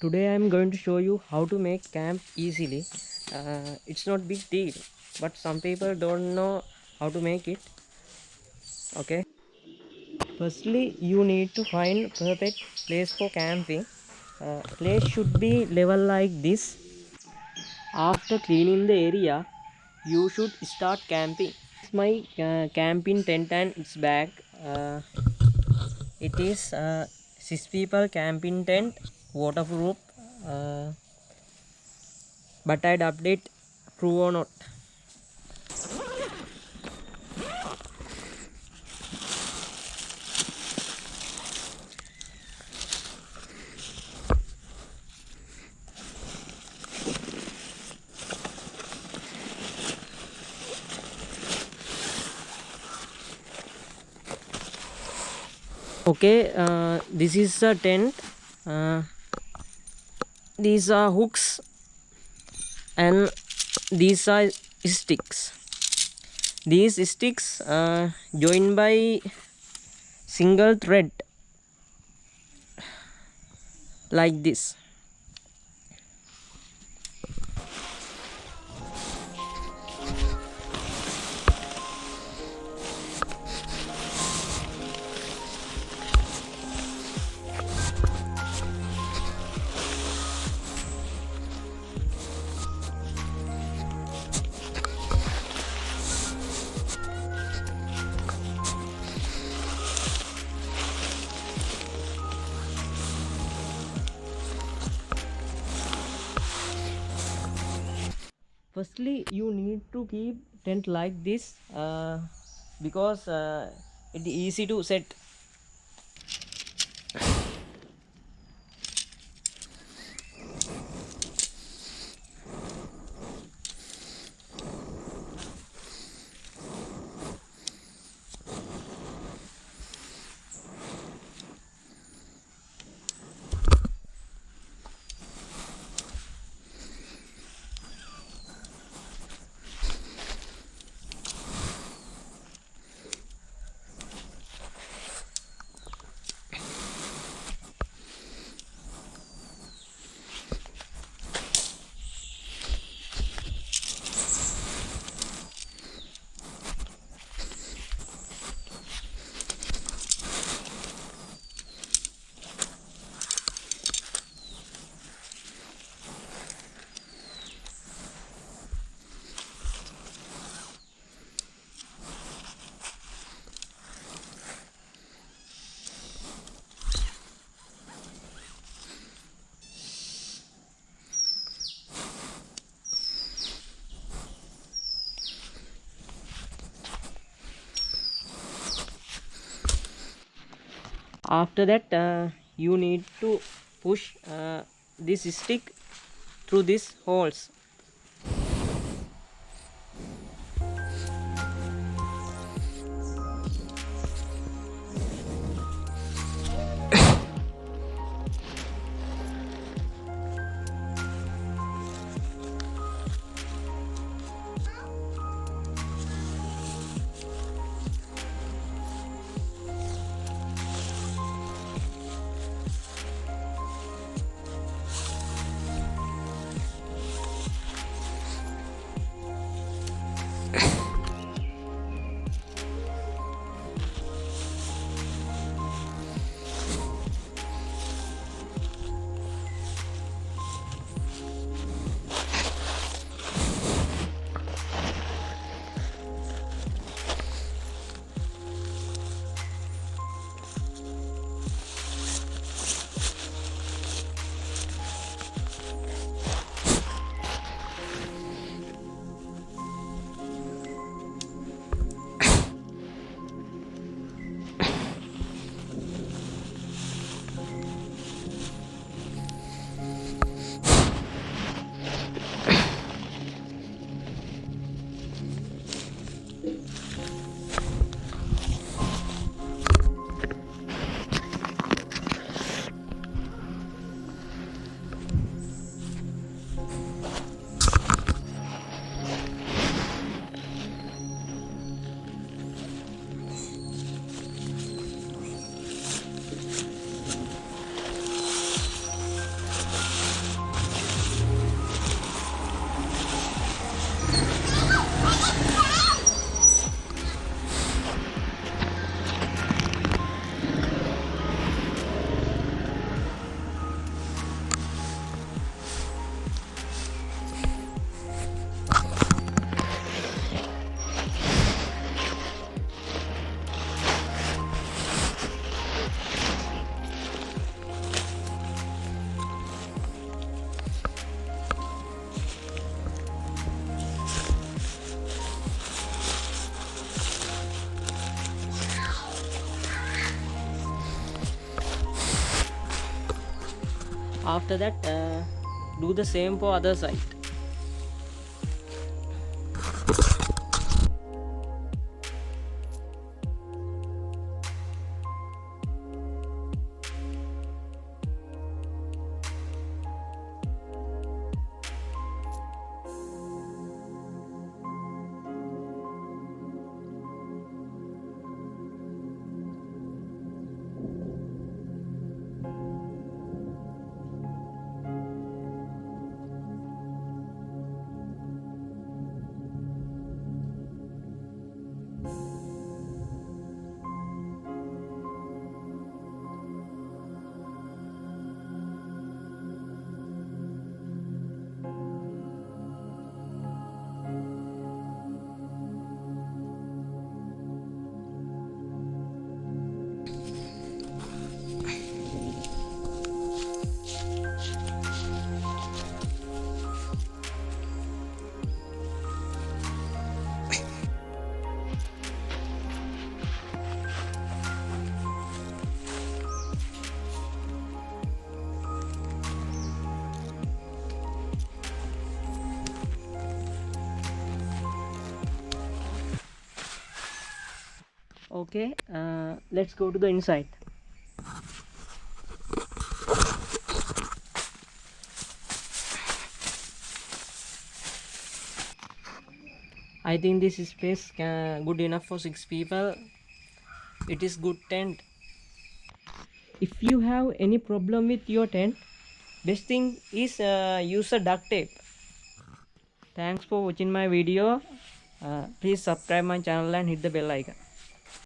Today I am going to show you how to make camp easily. It's not big deal, but some people don't know how to make it. Okay, firstly you need to find perfect place for camping. Place should be level like this. After cleaning the area, you should start camping. It's my camping tent and its bag. It is 6 people camping tent, waterproof. uh, but I'd update true or not. Okay, this is a tent. uh, these are hooks and these are sticks. These sticks joined by single thread like this. Firstly you need to keep tent like this, because it is easy to set. After that you need to push this stick through these holes. After that, do the same for other side. Okay, let's go to the inside. I think this space good enough for 6 people. It is good tent. If you have any problem with your tent, best thing is use a duct tape. Thanks for watching my video. Please subscribe my channel and hit the bell icon.